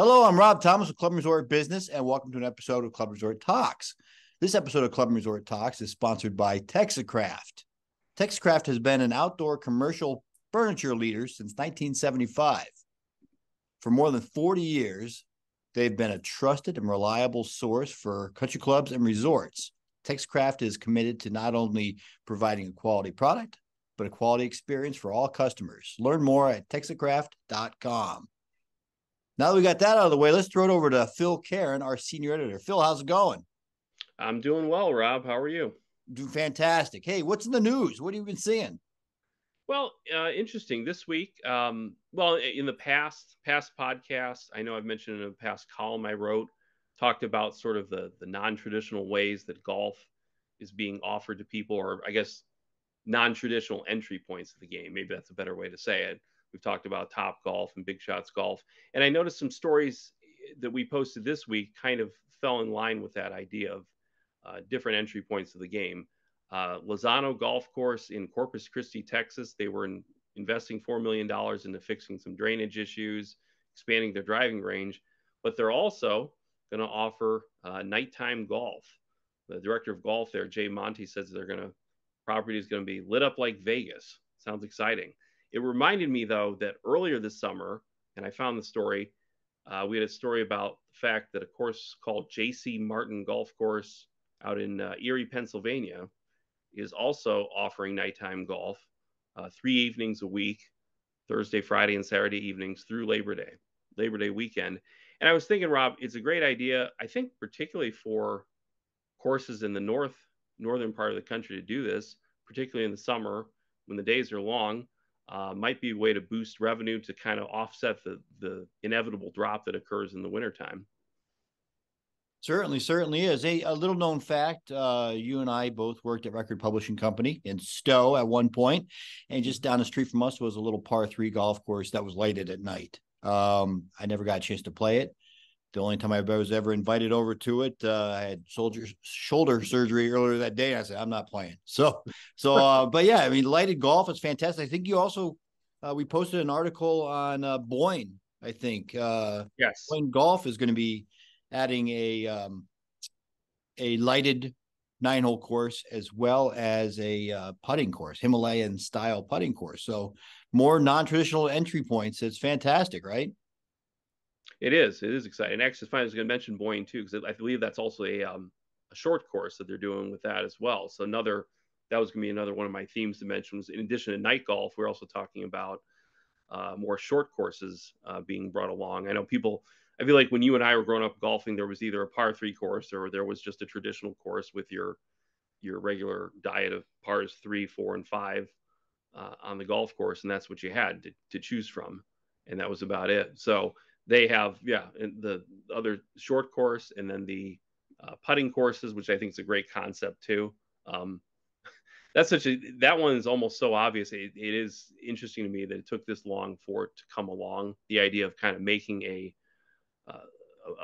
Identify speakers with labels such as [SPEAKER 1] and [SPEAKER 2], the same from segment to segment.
[SPEAKER 1] Hello, I'm Rob Thomas with Club Resort Business, and welcome to an episode of Club Resort Talks. This episode of Club Resort Talks is sponsored by Texacraft. Texacraft has been an outdoor commercial furniture leader since 1975. For more than 40 years, they've been a trusted and reliable source for country clubs and resorts. Texacraft is committed to not only providing a quality product, but a quality experience for all customers. Learn more at texacraft.com. Now that we got that out of the way, let's throw it over to Phil Keren, our senior editor. Phil, how's it going?
[SPEAKER 2] I'm doing well, Rob. How are you?
[SPEAKER 1] Doing fantastic. Hey, what's in the news? What have you been seeing?
[SPEAKER 2] Well, interesting this week. Well, in the past podcasts, I know I've mentioned in a past column I wrote, talked about sort of the non-traditional ways that golf is being offered to people, or I guess non-traditional entry points to the game. Maybe that's a better way to say it. We've talked about Top Golf and Big Shots Golf, and I noticed some stories that we posted this week kind of fell in line with that idea of different entry points to the game. Lozano Golf Course in Corpus Christi, Texas. They were investing $4 million into fixing some drainage issues, expanding their driving range, but they're also going to offer nighttime golf. The director of golf there, Jay Monty, says property is going to be lit up like Vegas. Sounds exciting. It reminded me, though, that earlier this summer, and I found the story, we had a story about the fact that a course called J.C. Martin Golf Course out in Erie, Pennsylvania, is also offering nighttime golf 3 evenings a week, Thursday, Friday, and Saturday evenings through Labor Day weekend. And I was thinking, Rob, it's a great idea, I think, particularly for courses in the northern part of the country to do this, particularly in the summer when the days are long. Might be a way to boost revenue to kind of offset the inevitable drop that occurs in the wintertime.
[SPEAKER 1] Certainly is. A little known fact, you and I both worked at Record Publishing Company in Stowe at one point, and just down the street from us was a little par 3 golf course that was lighted at night. I never got a chance to play it. The only time I was ever invited over to it, I had shoulder surgery earlier that day. I said, I'm not playing. But yeah, I mean, lighted golf is fantastic. I think you also, we posted an article on BOYNE, I think.
[SPEAKER 2] Yes.
[SPEAKER 1] BOYNE Golf is going to be adding a lighted 9-hole course as well as a putting course, Himalayan-style putting course. So more non-traditional entry points. It's fantastic, right?
[SPEAKER 2] It is exciting. And actually, I was going to mention BOYNE too, because I believe that's also a short course that they're doing with that as well. So that was going to be another one of my themes to mention. Was in addition to night golf, we're also talking about more short courses being brought along. I feel like when you and I were growing up golfing, there was either a par 3 course or there was just a traditional course with your regular diet of pars 3, 4, and 5 on the golf course, and that's what you had to choose from, and that was about it. So they have the other short course, and then the putting courses, which I think is a great concept too. That one is almost so obvious. It is interesting to me that it took this long for it to come along. The idea of kind of making a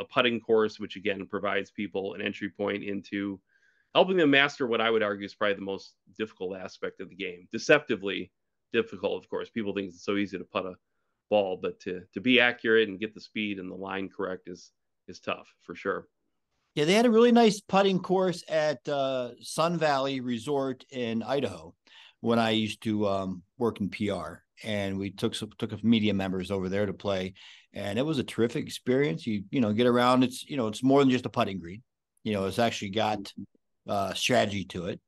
[SPEAKER 2] putting course, which again provides people an entry point into helping them master what I would argue is probably the most difficult aspect of the game. Deceptively difficult, of course. People think it's so easy to putt a ball, but to be accurate and get the speed and the line correct is tough for sure.
[SPEAKER 1] Yeah, they had a really nice putting course at Sun Valley Resort in Idaho when I used to work in PR, and we took a media members over there to play, and it was a terrific experience. You get around. It's more than just a putting green. It's actually got strategy to it,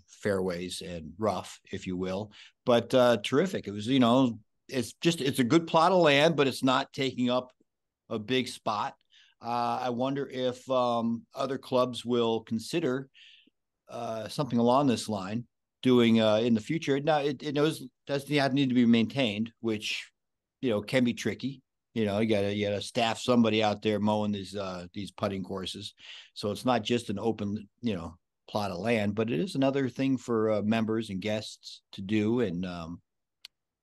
[SPEAKER 1] fairways and rough, if you will, but terrific. It was it's a good plot of land, but it's not taking up a big spot. I wonder if other clubs will consider something along this line doing in the future. Now, it doesn't need to be maintained, which can be tricky. You gotta staff somebody out there mowing these putting courses, so it's not just an open plot of land, but it is another thing for members and guests to do. And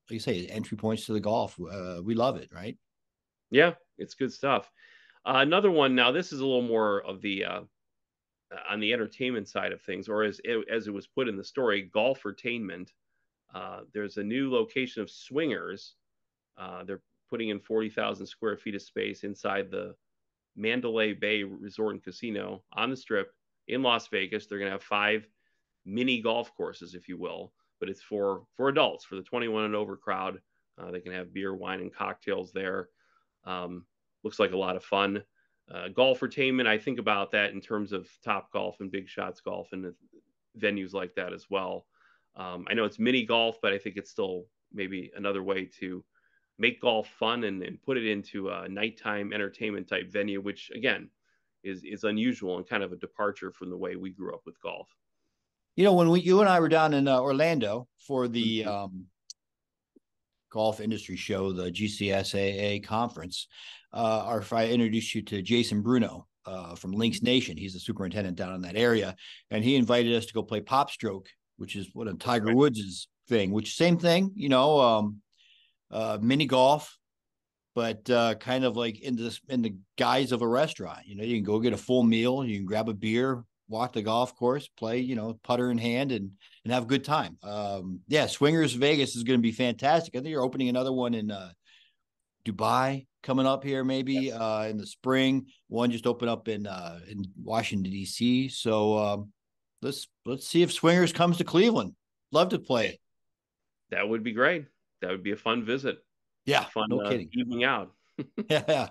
[SPEAKER 1] like you say, entry points to the golf. We love it, right?
[SPEAKER 2] Yeah, it's good stuff. Another one. Now, this is a little more of the on the entertainment side of things, or as it was put in the story, Golfertainment. There's a new location of swingers. They're putting in 40,000 square feet of space inside the Mandalay Bay Resort and Casino on the Strip in Las Vegas. They're going to have 5 mini golf courses, if you will, but it's for adults, for the 21 and over crowd. They can have beer, wine, and cocktails there. Looks like a lot of fun. Golfertainment, I think about that in terms of Top Golf and Big Shots Golf and venues like that as well. I know it's mini golf, but I think it's still maybe another way to make golf fun and put it into a nighttime entertainment type venue, which again is unusual and kind of a departure from the way we grew up with golf.
[SPEAKER 1] You know, when you and I were down in Orlando for the golf industry show, the GCSAA conference, I introduced you to Jason Bruno from Lynx Nation. He's the superintendent down in that area, and he invited us to go play Pop Stroke, which is what a Tiger Woods' thing. Which same thing, you know, mini golf, but kind of like in the guise of a restaurant. You know, you can go get a full meal, you can grab a beer, walk the golf course, play, you know, putter in hand, and have a good time. Yeah, Swingers Vegas is going to be fantastic. I think you're opening another one in Dubai coming up here, maybe in the spring. One just opened up in Washington D.C. So let's see if Swingers comes to Cleveland. Love to play it.
[SPEAKER 2] That would be great. That would be a fun visit.
[SPEAKER 1] Yeah,
[SPEAKER 2] fun
[SPEAKER 1] no kidding.
[SPEAKER 2] Evening out.
[SPEAKER 1] Yeah,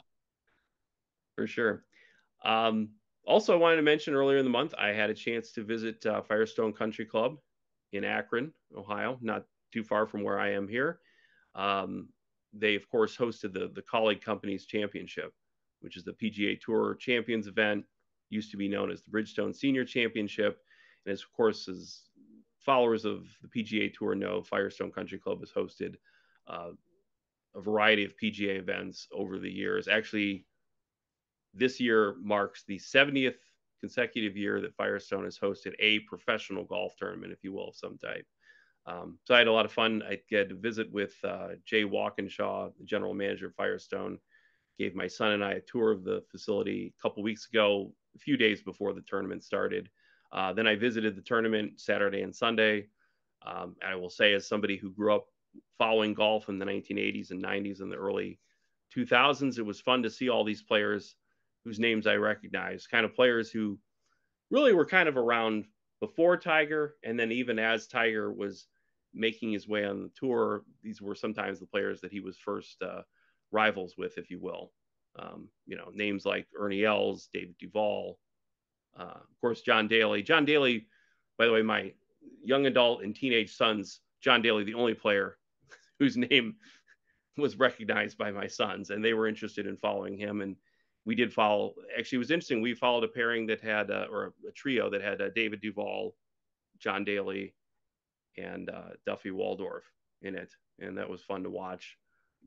[SPEAKER 2] for sure. Also, I wanted to mention earlier in the month, I had a chance to visit Firestone Country Club in Akron, Ohio, not too far from where I am here. They, of course, hosted the Kaulig Companies Championship, which is the PGA Tour Champions event, used to be known as the Bridgestone Senior Championship. And as, of course, as followers of the PGA Tour know, Firestone Country Club has hosted a variety of PGA events over the years. Actually, this year marks the 70th consecutive year that Firestone has hosted a professional golf tournament, if you will, of some type. So I had a lot of fun. I get to visit with Jay Walkinshaw, the general manager of Firestone. Gave my son and I a tour of the facility a couple weeks ago, a few days before the tournament started. Then I visited the tournament Saturday and Sunday. I will say, as somebody who grew up following golf in the 1980s and 90s and the early 2000s, it was fun to see all these players whose names I recognize, kind of players who really were kind of around before Tiger, and then even as Tiger was making his way on the tour, these were sometimes the players that he was first rivals with, if you will. You know, names like Ernie Els, David Duval, of course, John Daly. John Daly, by the way, my young adult and teenage sons, John Daly, the only player whose name was recognized by my sons, and they were interested in following him. And we did follow. Actually, it was interesting. We followed a pairing that had, or a trio that had David Duval, John Daly, and Duffy Waldorf in it, and that was fun to watch.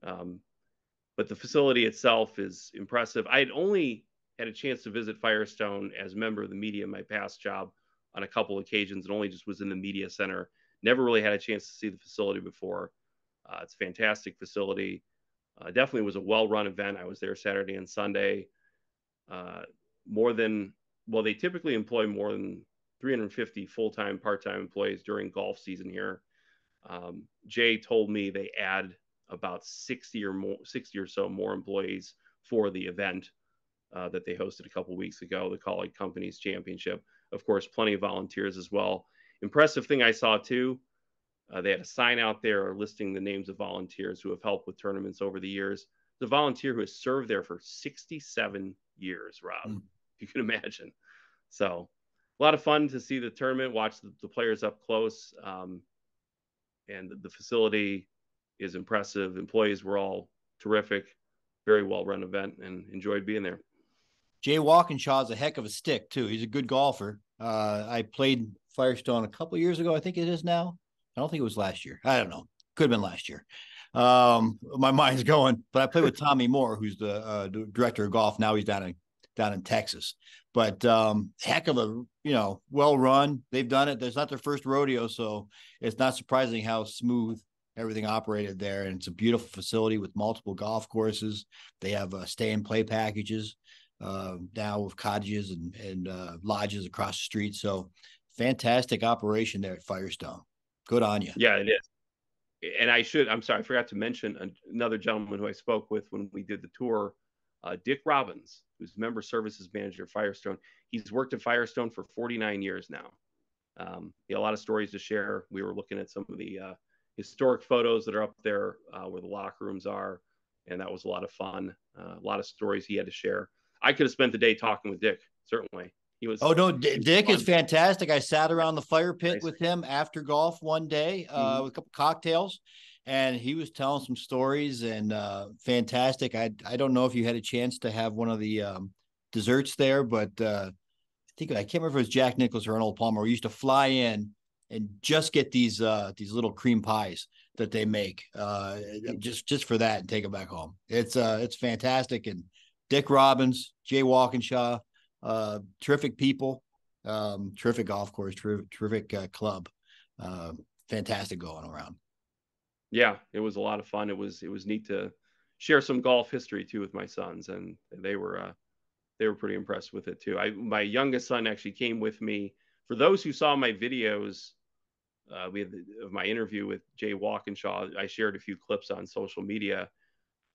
[SPEAKER 2] But the facility itself is impressive. I had only had a chance to visit Firestone as a member of the media in my past job on a couple occasions, and only just was in the media center. Never really had a chance to see the facility before. It's a fantastic facility. Definitely was a well-run event. I was there Saturday and Sunday. They typically employ more than 350 full-time, part-time employees during golf season here. Jay told me they add about 60 or so more employees for the event that they hosted a couple weeks ago, the Kaulig Companies Championship. Of course, plenty of volunteers as well. Impressive thing I saw too, they had a sign out there listing the names of volunteers who have helped with tournaments over the years. The volunteer who has served there for 67 years, Rob, if you can imagine. So a lot of fun to see the tournament, watch the players up close. And the facility is impressive. Employees were all terrific, very well-run event, and enjoyed being there.
[SPEAKER 1] Jay Walkinshaw is a heck of a stick too. He's a good golfer. I played Firestone a couple of years ago. I think it is now. I don't think it was last year. I don't know. Could have been last year. My mind's going, but I played with Tommy Moore, who's the director of golf. Now he's down in Texas. But heck of a, well run. They've done it. That's not their first rodeo, so it's not surprising how smooth everything operated there. And it's a beautiful facility with multiple golf courses. They have stay and play packages now with cottages and lodges across the street. So fantastic operation there at Firestone. Good on you.
[SPEAKER 2] Yeah, it is. and I'm sorry, I forgot to mention another gentleman who I spoke with when we did the tour, Dick Robbins, who's member services manager at Firestone. He's worked at Firestone for 49 years now. He had a lot of stories to share. We were looking at some of the historic photos that are up there where the locker rooms are, and that was a lot of fun. A lot of stories he had to share. I could have spent the day talking with Dick, certainly. He was.
[SPEAKER 1] Oh no,
[SPEAKER 2] He was
[SPEAKER 1] Dick
[SPEAKER 2] fun.
[SPEAKER 1] is fantastic. I sat around the fire pit
[SPEAKER 2] Nice.
[SPEAKER 1] with him after golf one day with a couple cocktails, and he was telling some stories and fantastic. I don't know if you had a chance to have one of the desserts there, but I can't remember if it was Jack Nicklaus or Arnold Palmer. We used to fly in and just get these little cream pies that they make just for that and take them back home. It's fantastic. And Dick Robbins, Jay Walkinshaw, terrific people, terrific golf course, terrific club, fantastic going around.
[SPEAKER 2] Yeah, it was a lot of fun. It was neat to share some golf history too with my sons, and they were pretty impressed with it too. My youngest son actually came with me. For those who saw my videos, we had of my interview with Jay Walkinshaw. I shared a few clips on social media.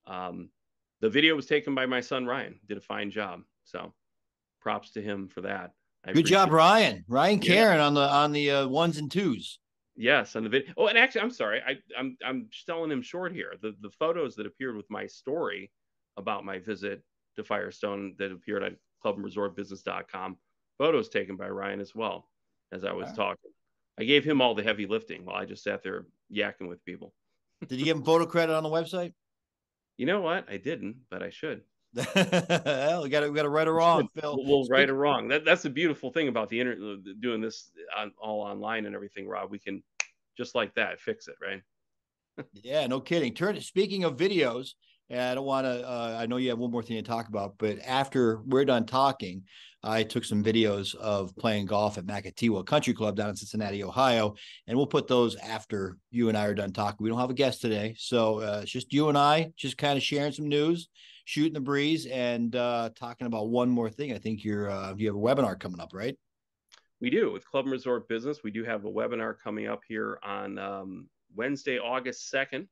[SPEAKER 2] The video was taken by my son Ryan. Did a fine job. So props to him for that.
[SPEAKER 1] Good job, Ryan. Ryan Keren
[SPEAKER 2] yeah.
[SPEAKER 1] on the ones and twos.
[SPEAKER 2] Yes, on the video. Oh, and actually, I'm sorry. I'm selling him short here. The photos that appeared with my story about my visit to Firestone that appeared at clubandresortbusiness.com. Photos taken by Ryan as well as I was talking. I gave him all the heavy lifting while I just sat there yakking with people.
[SPEAKER 1] Did you give him photo credit on the website?
[SPEAKER 2] You know what? I didn't, but I should.
[SPEAKER 1] Well, we got to right or wrong, Phil.
[SPEAKER 2] We'll right or wrong. That's the beautiful thing about the internet, doing this all online and everything, Rob. We can just like that fix it, right?
[SPEAKER 1] Yeah, no kidding. Speaking of videos, and I don't want to. I know you have one more thing to talk about, but after we're done talking, I took some videos of playing golf at Maketewah Country Club down in Cincinnati, Ohio, and we'll put those after you and I are done talking. We don't have a guest today, so it's just you and I, just kind of sharing some news, shooting the breeze, and talking about one more thing. I think you have a webinar coming up, right?
[SPEAKER 2] We do with Club and Resort Business. We do have a webinar coming up here on Wednesday, August 2nd,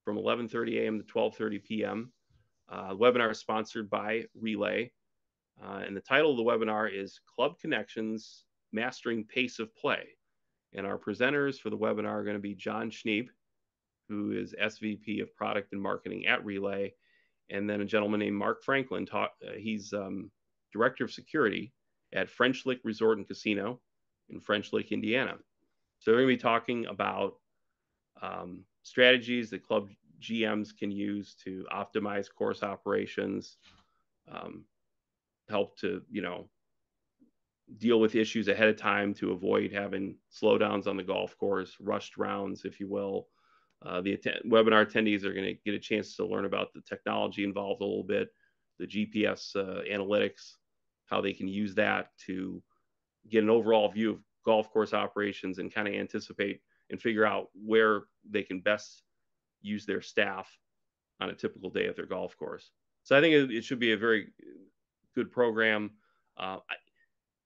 [SPEAKER 2] from 11:30 a.m. to 12:30 p.m. Webinar is sponsored by Relay. And the title of the webinar is Club Connections, Mastering Pace of Play. And our presenters for the webinar are going to be John Schneeb, who is SVP of Product and Marketing at Relay, and then a gentleman named Mark Franklin. He's Director of Security at French Lick Resort and Casino in French Lick, Indiana. So we're going to be talking about strategies that club GMs can use to optimize course operations, help to, deal with issues ahead of time to avoid having slowdowns on the golf course, rushed rounds, if you will. The webinar attendees are going to get a chance to learn about the technology involved a little bit, the GPS analytics, how they can use that to get an overall view of golf course operations and kind of anticipate and figure out where they can best use their staff on a typical day at their golf course. So I think it should be a very good program. I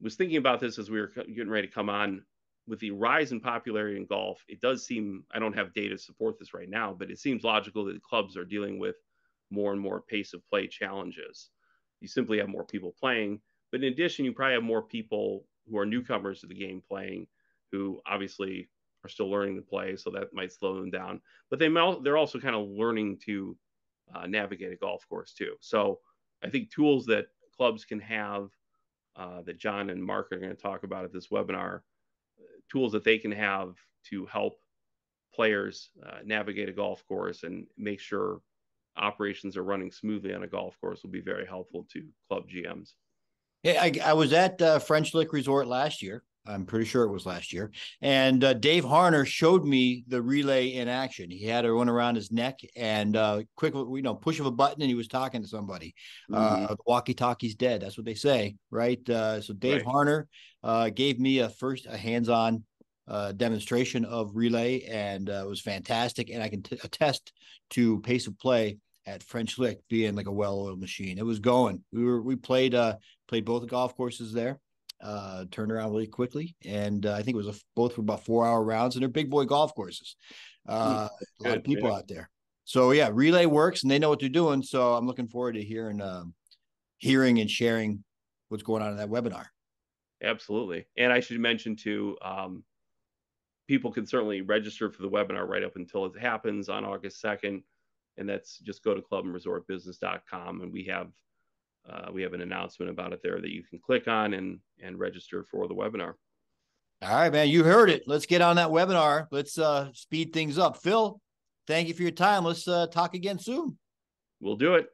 [SPEAKER 2] was thinking about this as we were getting ready to come on. With the rise in popularity in golf, it does seem, I don't have data to support this right now, but it seems logical that the clubs are dealing with more and more pace of play challenges. You simply have more people playing, but in addition, you probably have more people who are newcomers to the game playing, who obviously are still learning to play, so that might slow them down. But they're also kind of learning to navigate a golf course too. So I think tools that clubs can have that John and Mark are going to talk about at this webinar, tools that they can have to help players navigate a golf course and make sure operations are running smoothly on a golf course will be very helpful to club GMs.
[SPEAKER 1] Yeah, I was at French Lick Resort last year. I'm pretty sure it was last year. And Dave Harner showed me the relay in action. He had one around his neck and quick, push of a button, and he was talking to somebody. The walkie-talkie's dead. That's what they say, right? So Dave Harner gave me a hands-on demonstration of relay, and it was fantastic. And I can attest to pace of play at French Lick being like a well-oiled machine. It was going. We played both the golf courses there. Turned around really quickly, and I think it was both were about 4-hour rounds, and they're big boy golf courses. A lot of people
[SPEAKER 2] Yeah.
[SPEAKER 1] out there. So yeah, relay works and they know what they're doing. So I'm looking forward to hearing and sharing what's going on in that webinar.
[SPEAKER 2] Absolutely. And I should mention too, people can certainly register for the webinar right up until it happens on August 2nd. And that's just go to clubandresortbusiness.com, and we have an announcement about it there that you can click on and register for the webinar.
[SPEAKER 1] All right, man, you heard it. Let's get on that webinar. Let's speed things up. Phil, thank you for your time. Let's talk again soon.
[SPEAKER 2] We'll do it.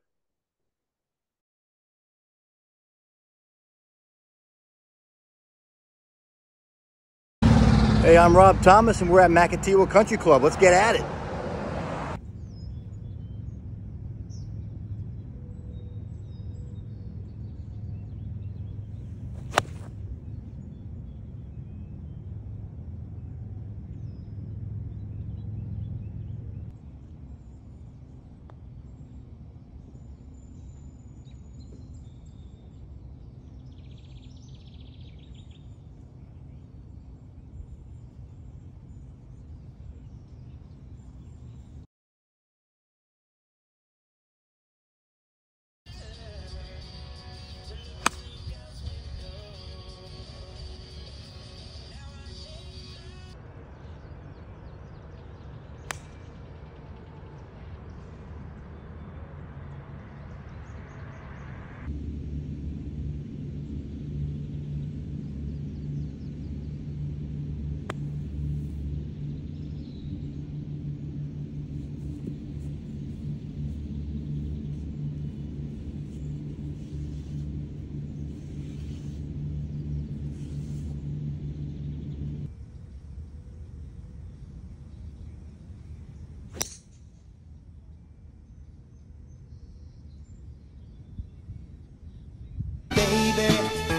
[SPEAKER 1] Hey, I'm Rob Thomas, and we're at Maketewah Country Club. Let's get at it.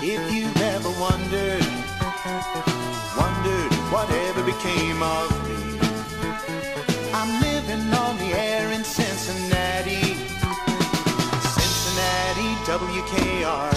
[SPEAKER 3] If you've ever wondered whatever became of me, I'm living on the air in Cincinnati, WKR.